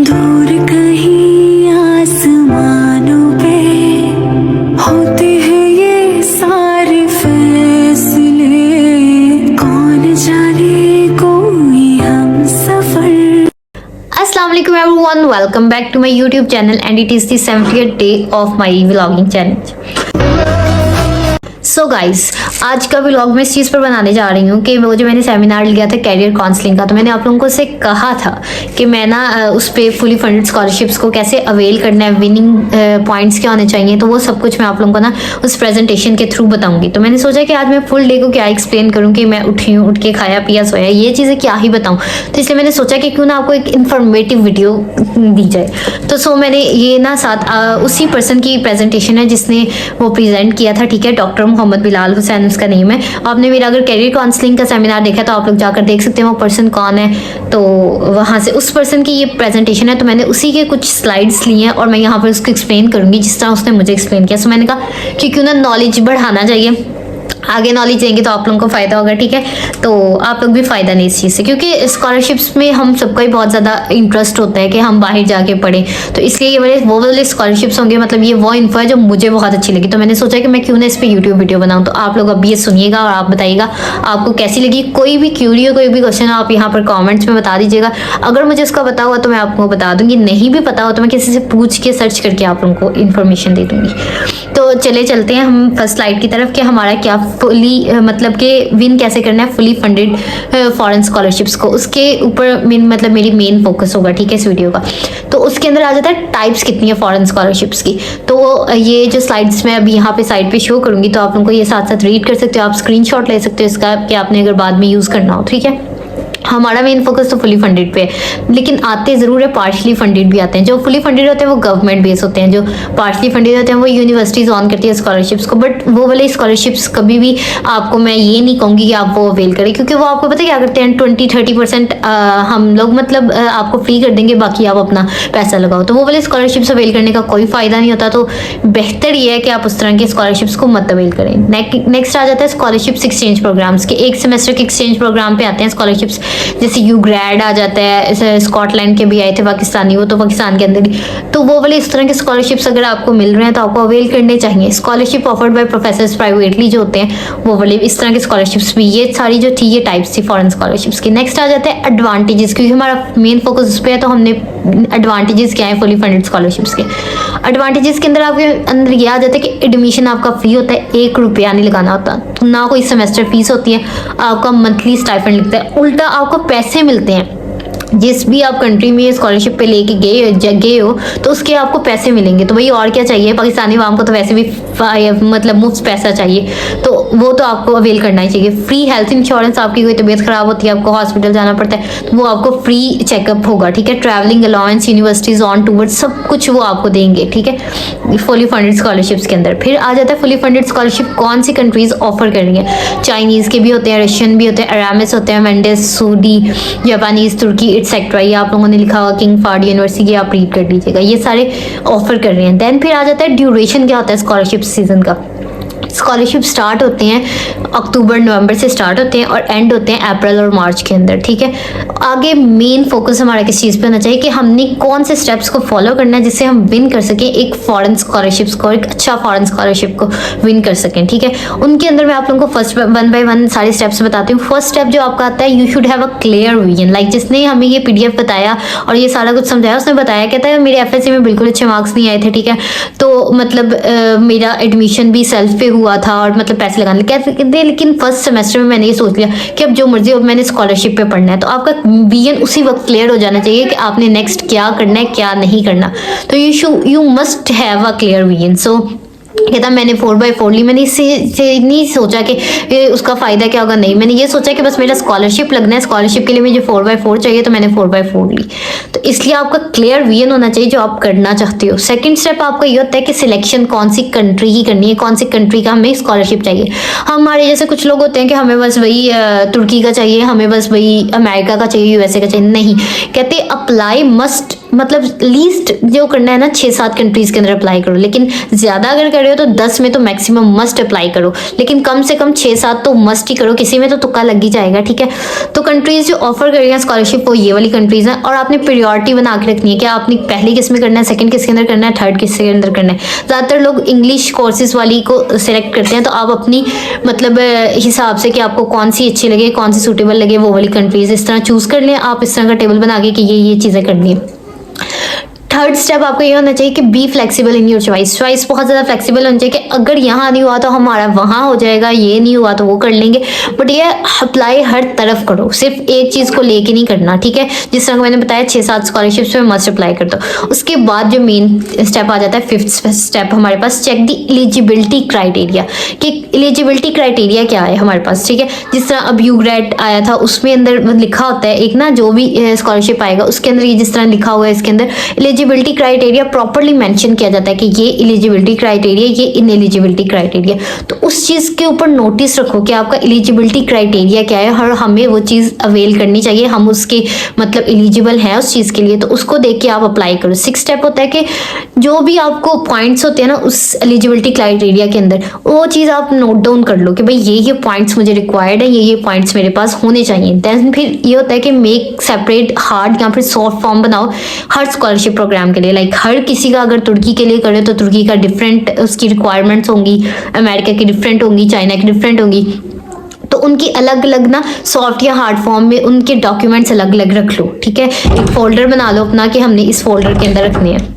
दूर कहीं आसमानों पे होते हैं ये सारे फैसले, कौन जाने कोई हम सफर। अस्सलाम वालेकुम everyone, welcome back to my YouTube channel and it is the 70th day of my vlogging channel. So guys, आज का व्लॉग मैं इस चीज़ पर बनाने जा रही हूँ कि वो जो मैंने सेमिनार लिया था कैरियर काउंसलिंग का, तो मैंने आप लोगों को से कहा था कि मैं ना उस पर फुली फंडेड स्कॉलरशिप्स को कैसे अवेल करना है, विनिंग पॉइंट्स क्या होने चाहिए, तो वो सब कुछ मैं आप लोगों को ना उस प्रेजेंटेशन के थ्रू बताऊंगी। तो मैंने सोचा कि आज मैं फुल डे को क्या एक्सप्लेन करूँ कि मैं उठी हूँ, उठ के खाया पिया सोया, ये चीज़ें क्या ही बताऊँ। तो इसलिए मैंने सोचा कि क्यों ना आपको एक इन्फॉर्मेटिव वीडियो दी जाए। तो मैंने ये ना साथ उसी पर्सन की प्रेजेंटेशन है जिसने वो प्रेजेंट किया था, ठीक है, डॉक्टर मोहम्मद बिलाल हुसैन उसका नेम है। आपने मेरा अगर कैरियर काउंसलिंग का सेमिनार देखा तो आप लोग जाकर देख सकते हैं वो पर्सन कौन है। तो वहाँ से उस पर्सन की ये प्रेजेंटेशन है, तो मैंने उसी के कुछ स्लाइड्स लिए हैं और मैं यहाँ पर उसको एक्सप्लेन करूँगी जिस तरह उसने मुझे एक्सप्लेन किया। सो मैंने कहा कि क्यों ना नॉलेज बढ़ाना चाहिए, आगे नॉलेज देंगे तो आप लोगों को फ़ायदा होगा, ठीक है। तो आप लोग भी फ़ायदा नहीं इस चीज़ से, क्योंकि स्कॉलरशिप्स में हम सबका ही बहुत ज़्यादा इंटरेस्ट होता है कि हम बाहर जाके पढ़ें। तो इसलिए ये वाले स्कॉलरशिप्स होंगे, मतलब ये वो इन्फो है जो मुझे बहुत अच्छी लगी। तो मैंने सोचा कि मैं क्यों ना इस पर यूट्यूब वीडियो बनाऊँ। तो आप लोग अभी ये सुनिएगा और आप बताइएगा आपको कैसी लगी। कोई भी क्यूरी हो, कोई भी क्वेश्चन हो, आप यहाँ पर कॉमेंट्स में बता दीजिएगा। अगर मुझे उसका पता हुआ तो मैं आपको बता दूँगी, नहीं भी पता हो तो मैं किसी से पूछ के सर्च करके आप लोगों को इन्फॉर्मेशन दे दूँगी। तो चले चलते हैं हम फर्स्ट स्लाइड की तरफ कि हमारा क्या फुली मतलब कि विन कैसे करना है फुली फंडेड फॉरेन स्कॉलरशिप्स को, उसके ऊपर मतलब मेरी मेन फोकस होगा, ठीक है, इस वीडियो का। तो उसके अंदर आ जाता है टाइप्स कितनी है फॉरेन स्कॉलरशिप्स की। तो ये जो स्लाइड्स मैं अभी यहाँ पे साइड पे शो करूंगी, तो आप लोगों को ये साथ साथ रीड कर सकते हो, आप स्क्रीनशॉट ले सकते हो इसका कि आपने अगर बाद में यूज़ करना हो, ठीक है। हमारा मेन फोकस तो फुली फंडेड पे है, लेकिन आते ज़रूर है पार्शली फंडेड भी आते हैं। जो फुली फंडेड होते हैं वो गवर्नमेंट बेस होते हैं, जो पार्शली फंडेड होते हैं वो यूनिवर्सिटीज़ ऑन करती है स्कॉलरशिप्स को। बट वो वाले स्कॉलरशिप्स कभी भी आपको मैं ये नहीं कहूँगी कि आप वो अवेल करें, क्योंकि वो आपको पता है क्या करते हैं, 20-30% हम लोग मतलब आपको फ्री कर देंगे, बाकी आप अपना पैसा लगाओ। तो वो वाले स्कॉलरशिप्स अवेल करने का कोई फ़ायदा नहीं होता। तो बेहतर ये है कि आप उस तरह के स्कॉलरशिप्स को मत अवेल करें। नेक्स्ट आ जाता है स्कॉलरशिप्स एक्सचेंज प्रोग्राम्स के। एक सेमेस्टर के एक्सचेंज प्रोग्राम पे आते हैं स्कॉलरशिप्स, जैसे यूग्रैड आ जाता है, स्कॉटलैंड के भी आए थे पाकिस्तानी, वो तो पाकिस्तान के अंदर ही। तो वो वाले इस तरह के स्कॉलरशिप्स अगर आपको मिल रहे हैं तो आपको अवेल करने चाहिए। Scholarship offered by professors privately जो होते हैं वो वाले इस तरह के स्कॉलरशिप्स भी, ये सारी जो थी ये टाइप्स थी फॉरेन स्कॉलरशिप्स की। नेक्स्ट आ जाते हैं एडवांटेजेस, क्योंकि हमारा मेन फोकस उस पर है, तो हमने एडवांटेजेस क्या है फुली फंडेड स्कॉलरशिप्स के। एडवांटेजेस के अंदर आपके अंदर ये आ जाता है कि एडमिशन आपका फ्री होता है, 1 रुपया नहीं लगाना होता, तो ना कोई सेमेस्टर फीस होती है, आपका मंथली स्टाइपेंड लगता है, उल्टा आपको पैसे मिलते हैं। जिस भी आप कंट्री में स्कॉलरशिप पे लेके गए हो तो उसके आपको पैसे मिलेंगे। तो भाई और क्या चाहिए, पाकिस्तानी आवाम को तो वैसे भी मतलब मुफ्त पैसा चाहिए, तो वो तो आपको अवेल करना ही चाहिए। फ्री हेल्थ इंश्योरेंस, आपकी कोई तबीयत खराब होती है, आपको हॉस्पिटल जाना पड़ता है, तो वो आपको फ्री चेकअप होगा, ठीक है। Travelling allowance, universities on toward, सब कुछ वो आपको देंगे, ठीक है, फुली फंडेड स्कॉलरशिप्स के अंदर। फिर आ जाता है फुली फंडेड स्कॉलरशिप कौन सी कंट्रीज ऑफर कर रही है। चाइनीज़ के भी होते हैं, रशियन भी होते हैं, अरामिस होते हैं, मेंडेस, सऊदी, जापानीज, तुर्की एटसेट्रा। ये आप लोगों ने लिखा हुआ किंग फार्ड यूनिवर्सिटी, आप रीड कर लीजिएगा, ये सारे ऑफर कर रहे हैं। देन फिर आ जाता है ड्यूरेशन क्या होता है स्कॉलरशिप सीजन का। स्कॉलरशिप स्टार्ट होते हैं अक्टूबर नवंबर से स्टार्ट होते हैं और एंड होते हैं अप्रैल और मार्च के अंदर, ठीक है। आगे मेन फोकस हमारा किस चीज़ पे होना चाहिए कि हमने कौन से स्टेप्स को फॉलो करना है जिससे हम विन कर सकें एक फॉरेन स्कॉलरशिप्स को, एक अच्छा फॉरेन स्कॉलरशिप को विन कर सकें, ठीक है। उनके अंदर मैं आप लोगों को फर्स्ट 1 बाय 1 सारे स्टेप्स बताती हूँ। फर्स्ट स्टेप जो आपका आता है, you should have a clear vision. Like जिसने हमें ये PDF बताया और ये सारा कुछ समझाया, उसने बताया, कहता है मेरे FSC में बिल्कुल अच्छे मार्क्स नहीं आए थे, ठीक है, तो मतलब मेरा एडमिशन भी सेल्फ पे हुआ था और मतलब पैसे लगाने कहते, लेकिन फर्स्ट सेमेस्टर में मैंने ये सोच लिया कि अब जो मर्जी हो मैंने स्कॉलरशिप पे पढ़ना है। तो आपका विजन उसी वक्त क्लियर हो जाना चाहिए कि आपने नेक्स्ट क्या करना है, क्या नहीं करना। तो you must have a clear vision. So कहता मैंने 4x4 ली, मैंने इससे नहीं सोचा कि उसका फ़ायदा क्या होगा, नहीं, मैंने ये सोचा कि बस मेरा स्कॉलरशिप लगना है, स्कॉलरशिप के लिए मुझे 4x4 चाहिए, तो मैंने 4x4 ली। तो इसलिए आपका क्लियर विजन होना चाहिए जो आप करना चाहते हो। सेकंड स्टेप आपका ये होता है कि सिलेक्शन कौन सी कंट्री की करनी है, कौन सी कंट्री का हमें स्कॉलरशिप चाहिए। हमारे जैसे कुछ लोग होते हैं कि हमें बस वही तुर्की का चाहिए, हमें बस वही अमेरिका का चाहिए, USA का चाहिए, नहीं, कहते अप्लाई मस्ट मतलब लीस्ट जो करना है ना 6-7 कंट्रीज के अंदर अप्लाई करो, लेकिन ज्यादा अगर कर रहे हो तो 10 में तो मैक्सिमम मस्ट अप्लाई करो, लेकिन कम से कम 6-7 तो मस्ट ही करो, किसी में तो तुक्का लग ही जाएगा, ठीक है। तो कंट्रीज जो ऑफर कर रही हैं स्कॉलरशिप वो ये वाली कंट्रीज हैं, और आपने प्रायोरिटी बना के रखनी है कि आपने पहली किस में करना है, सेकंड किसके अंदर करना है, थर्ड किसके अंदर करना है। ज़्यादातर लोग इंग्लिश कोर्सेज वाली को सिलेक्ट करते हैं, तो आप अपनी मतलब हिसाब से कि आपको कौन सी अच्छी लगे, कौन सी सूटेबल लगे, वो वाली कंट्रीज इस तरह चूज कर लें आप, इस तरह का टेबल बना के कि ये चीज़ें करनी है। थर्ड स्टेप आपको ये होना चाहिए कि be flexible in your choice बहुत ज़्यादा फ्लेक्सिबल होना चाहिए कि अगर यहाँ नहीं हुआ तो हमारा वहाँ हो जाएगा, ये नहीं हुआ तो वो कर लेंगे, बट ये अप्लाई हर तरफ करो, सिर्फ एक चीज़ को लेके नहीं करना, ठीक है। जिस तरह मैंने बताया 6-7 स्कॉलरशिप्स में मस्ट अप्लाई कर दो। उसके बाद जो मेन स्टेप आ जाता है, फिफ्थ स्टेप हमारे पास, चेक द एलिजिबिलिटी क्राइटेरिया, कि एलिजिबिलिटी क्राइटेरिया क्या है हमारे पास, ठीक है। जिस तरह अब यू ग्रेड आया था उसमें अंदर लिखा होता है एक ना, जो भी स्कॉलरशिप आएगा उसके अंदर ये जिस तरह लिखा हुआ है इसके अंदर एलिजिबिलिटी क्राइटेरिया प्रॉपर्ली मेंशन किया जाता है कि ये एलिजिबिलिटी क्राइटेरिया, ये इनएलिजिबिलिटी क्राइटेरिया। तो उस चीज़ के ऊपर नोटिस रखो कि आपका एलिजिबिलिटी क्राइटेरिया क्या है, और हमें वो चीज़ अवेल करनी चाहिए, हम उसके मतलब एलिजिबल हैं उस चीज़ के लिए, तो उसको देख के आप अप्लाई करो। 6 स्टेप होता है कि जो भी आपको पॉइंट्स होते हैं ना उस एलिजिबिलिटी क्राइटेरिया के अंदर, वो चीज़ आप नोट डाउन कर लो कि भाई ये पॉइंट्स मुझे रिक्वायर्ड है, ये पॉइंट्स मेरे पास होने चाहिए। देन फिर ये होता है कि मेक सेपरेट हार्ड या फिर सॉफ्ट फॉर्म बनाओ हर स्कॉलरशिप प्रोग्राम के लिए। लाइक हर किसी का अगर तुर्की के लिए करे तो तुर्की का डिफरेंट उसकी रिक्वायरमेंट्स होंगी, अमेरिका की डिफरेंट होंगी, चाइना की डिफरेंट होंगी, तो उनकी अलग अलग ना सॉफ्ट या हार्ड फॉर्म में उनके डॉक्यूमेंट्स अलग अलग रख लो, ठीक है। एक फोल्डर बना लो अपना कि हमने इस फोल्डर के अंदर रखने हैं।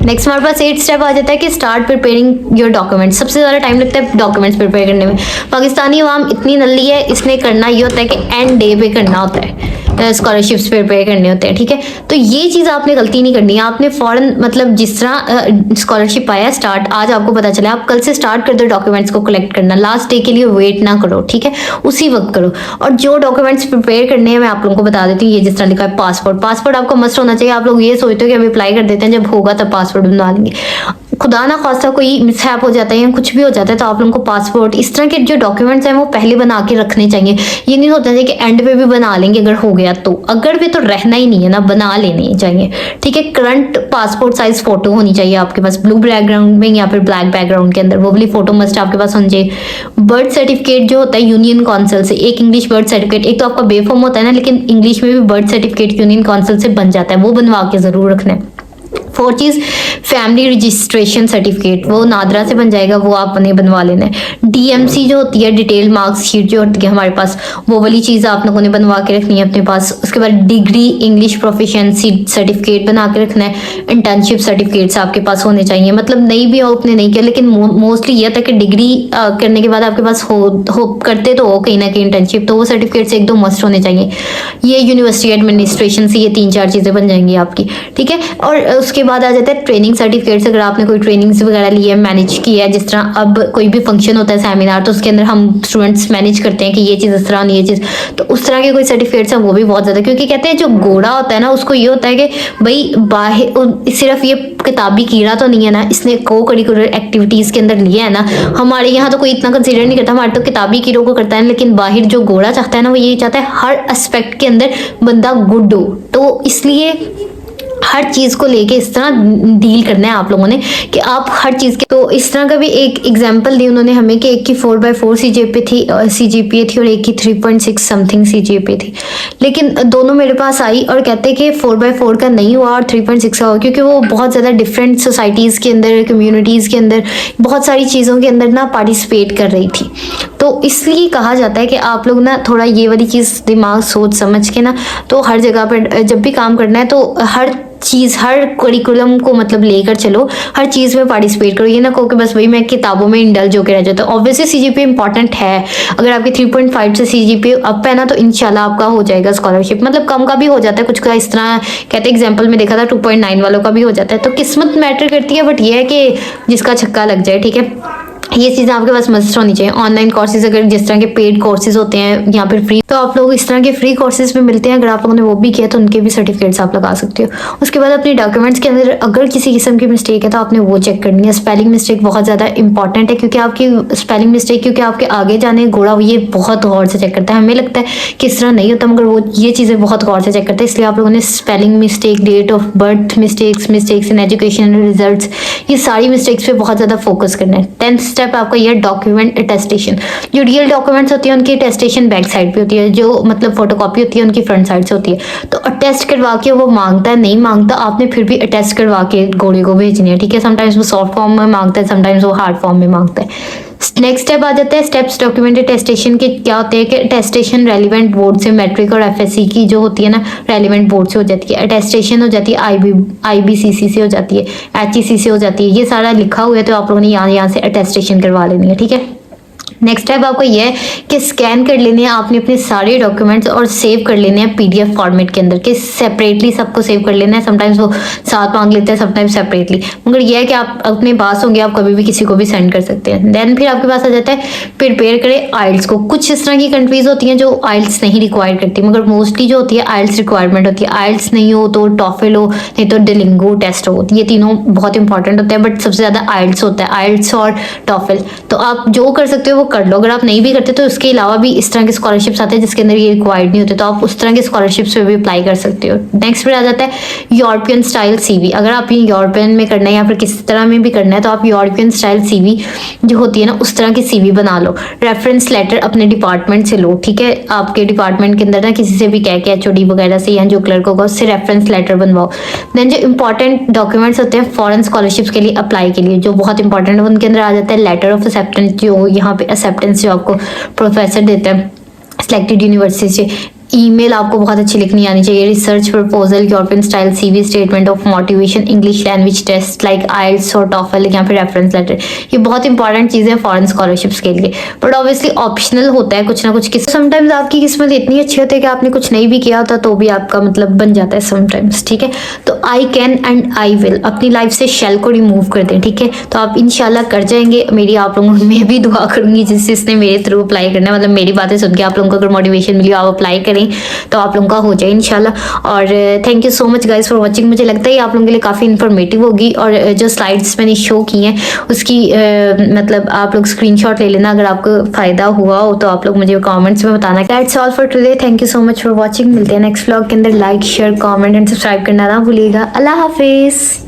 नेक्स्ट हमारे पास 8 स्टेप आ जाता है कि स्टार्ट प्रिपेयरिंग योर डॉक्यूमेंट्स। सबसे ज़्यादा टाइम लगता है डॉक्यूमेंट्स प्रिपेयर करने में। पाकिस्तानी अवाम इतनी नल्ली है, इसने करना ये होता है कि एंड डे पे करना होता है, स्कॉलरशिप्स प्रिपेयर करने होते हैं, ठीक है। तो ये चीज़ आपने गलती नहीं करनी है, आपने फ़ौरन मतलब जिस तरह स्कॉलरशिप आया स्टार्ट, आज आपको पता चला, आप कल से स्टार्ट कर दो डॉक्यूमेंट्स को कलेक्ट करना, लास्ट डे के लिए वेट ना करो, ठीक है, उसी वक्त करो। और जो डॉक्यूमेंट्स प्रिपेयर करने हैं मैं आप लोगों को बता देती हूँ। ये जिस तरह लिखा है पासपोर्ट आपका मस्ट होना चाहिए। आप लोग ये सोचते हो कि अभी अप्लाई कर देते हैं, जब होगा तब पासपोर्ट बनवा लेंगे, खुदा ना खास्ता कोई मिसहैप हो जाता है या कुछ भी हो जाता है तो आप लोगों को पासपोर्ट इस तरह के जो डॉक्यूमेंट्स हैं वो पहले बना के रखने चाहिए। ये नहीं होता है कि एंड पे भी बना लेंगे अगर हो गया तो, अगर भी तो रहना ही नहीं है ना, बना लेने चाहिए, ठीक है। करंट पासपोर्ट साइज फोटो होनी चाहिए आपके पास, ब्लू बैकग्राउंड में या फिर ब्लैक बैकग्राउंड के अंदर, वो वाली फोटो मस्ट आपके पास होनी चाहिए। बर्थ सर्टिफिकेट जो होता है यूनियन काउंसिल से, एक इंग्लिश बर्थ सर्टिफिकेट, एक तो आपका बेफॉर्म होता है ना, लेकिन इंग्लिश में भी बर्थ सर्टिफिकेट यूनियन काउंसिल से बन जाता है, वो बनवा के जरूर रखना है। 4 चीज़ फैमिली रजिस्ट्रेशन सर्टिफिकेट, वो नादरा से बन जाएगा, वो आपने बनवा लेना है। डीएमसी जो होती है डिटेल मार्क्स शीट जो होती है हमारे पास, वो वाली चीज़ आप लोगों ने बनवा के रखनी है अपने पास। उसके बाद डिग्री इंग्लिश प्रोफिशिएंसी सर्टिफिकेट बना के रखना है। इंटर्नशिप सर्टिफिकेट्स आपके पास होने चाहिए, मतलब नहीं भी हो आपने नहीं किया, लेकिन मोस्टली यह था कि डिग्री करने के बाद आपके पास हो करते तो हो कहीं ना कहीं इंटर्नशिप, तो वो सर्टिफिकेट्स एक दो मस्ट होने चाहिए। ये यूनिवर्सिटी एडमिनिस्ट्रेशन से ये 3-4 चीज़ें बन जाएंगी आपकी, ठीक है। और उसके बाद आ जाता है ट्रेनिंग सर्टिफिकेट्स। अगर आपने कोई ट्रेनिंग्स वगैरह ली है, मैनेज की है, जिस तरह अब कोई भी फंक्शन होता है सेमिनार, तो उसके अंदर हम स्टूडेंट्स मैनेज करते हैं कि ये चीज़ इस तरह, ये चीज़, तो उस तरह के कोई सर्टिफिकेट्स हैं वो भी बहुत ज़्यादा, क्योंकि कहते हैं जो घोड़ा होता है ना उसको ये होता है कि भाई बाहर सिर्फ ये किताबी कीड़ा तो नहीं है ना, इसने को करिकुलर एक्टिविटीज़ के अंदर लिया है ना। हमारे यहाँ तो कोई इतना कंसिडर नहीं करता, हमारे तो किताबी कीड़ों को करता है, लेकिन बाहर जो घोड़ा चाहता है ना वो ये चाहता है हर एस्पेक्ट के अंदर बंदा गुड हो, तो इसलिए हर चीज़ को लेके इस तरह डील करना है आप लोगों ने कि आप हर चीज़ के, तो इस तरह का भी एक एग्जांपल दी उन्होंने हमें कि एक की 4/4 सीजीपीए थी और एक की 3.6 समथिंग सीजीपीए थी, लेकिन दोनों मेरे पास आई और कहते कि 4/4 का नहीं हुआ और 3.6 का हुआ, क्योंकि वो बहुत ज़्यादा डिफरेंट सोसाइटीज़ के अंदर, कम्युनिटीज़ के अंदर, बहुत सारी चीज़ों के अंदर ना पार्टिसिपेट कर रही थी। तो इसलिए कहा जाता है कि आप लोग ना थोड़ा ये वाली चीज़ दिमाग सोच समझ के ना, तो हर जगह पर जब भी काम करना है तो हर चीज़, हर करिकुलम को मतलब लेकर चलो, हर चीज़ में पार्टिसिपेट करो। ये ना कहो कि बस भाई मैं किताबों में इंडल्ज होकर रह जाता हूँ। ऑब्वियसली सीजीपीए इंपॉर्टेंट है, अगर आपकी 3.5 से सीजीपीए अप है ना तो इंशाल्लाह आपका हो जाएगा स्कॉलरशिप। मतलब कम का भी हो जाता है, कुछ का इस तरह कहते हैं, एग्जाम्पल में देखा था 2.9 वालों का भी हो जाता है, तो किस्मत मैटर करती है, बट ये है कि जिसका छक्का लग जाए, ठीक है। ये चीज़ें आपके पास मस्ट होनी चाहिए। ऑनलाइन कोर्सेज अगर जिस तरह के पेड कोर्सेज होते हैं या फिर फ्री, तो आप लोग इस तरह के फ्री कोर्सेज में मिलते हैं, अगर आप लोगों ने वो भी किया तो उनके भी सर्टिफिकेट्स आप लगा सकते हो। उसके बाद अपने डॉक्यूमेंट्स के अंदर अगर किसी किस्म की मिस्टेक है तो आपने वो चेक करनी है। स्पेलिंग मिस्टेक बहुत ज़्यादा इंपॉर्टेंट है, क्योंकि आपकी स्पेलिंग मिस्टेक, क्योंकि आपके आगे जाने घोड़ा ये बहुत गौर से चेक करता है। हमें लगता है कि इस तरह नहीं होता, मगर वो ये चीज़ें बहुत गौर से चेक करता है। इसलिए आप लोगों ने spelling mistake, date of birth mistakes, mistakes in education results, ये सारी मिस्टेक्स पे बहुत ज़्यादा फोकस करना है। 10th स्टेप आपका ये डॉक्यूमेंट अटेस्टेशन। जो रियल डॉक्यूमेंट्स होती है उनकी अटेस्टेशन बैक साइड पे होती है, जो मतलब फोटोकॉपी होती है उनकी फ्रंट साइड से होती है। तो अटेस्ट करवा के वो मांगता है, नहीं मांगता, आपने फिर भी अटेस्ट करवा के घोड़े को भेजनी है, ठीक है। समटाइम्स वो सॉफ्ट फॉर्म में मांगता है, समटाइम्स वो हार्ड फॉर्म में मांगता है। नेक्स्ट स्टेप आ जाता है स्टेप्स डॉक्यूमेंट अटेस्टेशन के। क्या होते हैं कि अटेस्टेशन रेलिवेंट बोर्ड से, मैट्रिक और एफएससी की जो होती है ना, रेलिवेंट बोर्ड से हो जाती है। अटेस्टेशन हो जाती है आईबीसीसी से हो जाती है, एचईसी से हो जाती है। ये सारा लिखा हुआ है, तो आप लोगों ने यहाँ से अटेस्टेशन करवा लेनी है, ठीक है। नेक्स्ट स्टेप आपको ये है कि स्कैन कर लेने हैं आपने अपने सारे डॉक्यूमेंट्स और सेव कर लेने हैं पीडीएफ फॉर्मेट के अंदर, कि सेपरेटली सबको सेव कर लेना है। समटाइम्स वो साथ मांग लेते हैं, समटाइम्स सेपरेटली, मगर ये है कि आप अपने पास होंगे, आप कभी भी किसी को भी सेंड कर सकते हैं। देन फिर आपके पास आ जाता है प्रिपेयर करें आइल्स को। कुछ इस तरह की कंट्रीज होती हैं जो आइल्स नहीं रिक्वायर करती, मगर मोस्टली जो होती है आइल्स रिक्वायरमेंट होती है। आइल्स नहीं हो तो टॉफल हो, नहीं तो डेलिंगो टेस्ट हो, ये तीनों बहुत इंपॉर्टेंट होते हैं, बट सबसे ज़्यादा आइल्स होता है, आइल्स और टॉफल। तो आप जो कर सकते हो वो कर लो। अगर आप नहीं भी करते तो उसके अलावा भी इस तरह के स्कॉलरशिप्स आते हैं जिसके अंदर ये रिक्वायर्ड नहीं होते, तो आप उस तरह के स्कॉलरशिप्स पे भी अप्लाई कर सकते हो। नेक्स्ट फिर आ जाता है यूरोपियन स्टाइल सीवी। अगर आप ये यूरोपियन में करना है या फिर किसी तरह में भी करना है, तो आप यूरोपियन स्टाइल सीवी जो होती है ना, उस तरह की सीवी बना लो। रेफरेंस लेटर अपने डिपार्टमेंट से लो, ठीक है। आपके डिपार्टमेंट के अंदर ना किसी से भी कह के, एचओडी वगैरह से या जो क्लर्क होगा उससे रेफरेंस लेटर बनवाओ। देन जो इंपॉर्टेंट डॉक्यूमेंट्स होते हैं फॉरेन स्कॉलरशिप्स के लिए अप्लाई के लिए, जो बहुत इंपॉर्टेंट है, उनके अंदर आ जाता है लेटर ऑफ एक्सेप्टेंस। जो यहाँ पे एक्सेप्टेंस जो आपको प्रोफेसर देते हैं सिलेक्टेड यूनिवर्सिटी से। ईमेल आपको बहुत अच्छी लिखनी आनी चाहिए। Research proposal, European style CV, statement of motivation, English language test like IELTS और टॉफल या फिर रेफरेंस लेटर। ये बहुत इंपॉर्टेंट चीज़ें हैं फॉरेन स्कॉलरशिप्स के लिए, बट ऑब्वियसली ऑप्शनल होता है कुछ ना कुछ। समटाइम्स आपकी किस्मत इतनी अच्छी होती है कि आपने कुछ नहीं भी किया होता तो भी आपका मतलब बन जाता है समटाइम्स, ठीक है। तो I can and I will अपनी लाइफ से शेल को रिमूव कर दें, ठीक है। तो आप इंशाल्लाह कर जाएंगे। मेरी आप लोगों में भी दुआ करूंगी जिसने मेरे थ्रू अप्लाई करना है, मतलब मेरी बातें सुन के आप लोगों को अगर मोटिवेशन मिली, आप अप्लाई करें तो आप लोगों का हो जाए इंशाल्लाह। और thank you so much guys for watching. मुझे लगता है आप लोगों के लिए काफ़ी इन्फॉर्मेटिव होगी, और जो स्लाइड्स मैंने शो की हैं उसकी मतलब आप लोग स्क्रीनशॉट ले लेना अगर आपको फ़ायदा हुआ हो, तो आप लोग मुझे कमेंट्स में बताना। That's all for today, thank you so much for watching. मिलते हैं नेक्स्ट व्लॉग के अंदर। Like share comment and subscribe करना ना भूलिएगा। अल्लाह हाफिज़।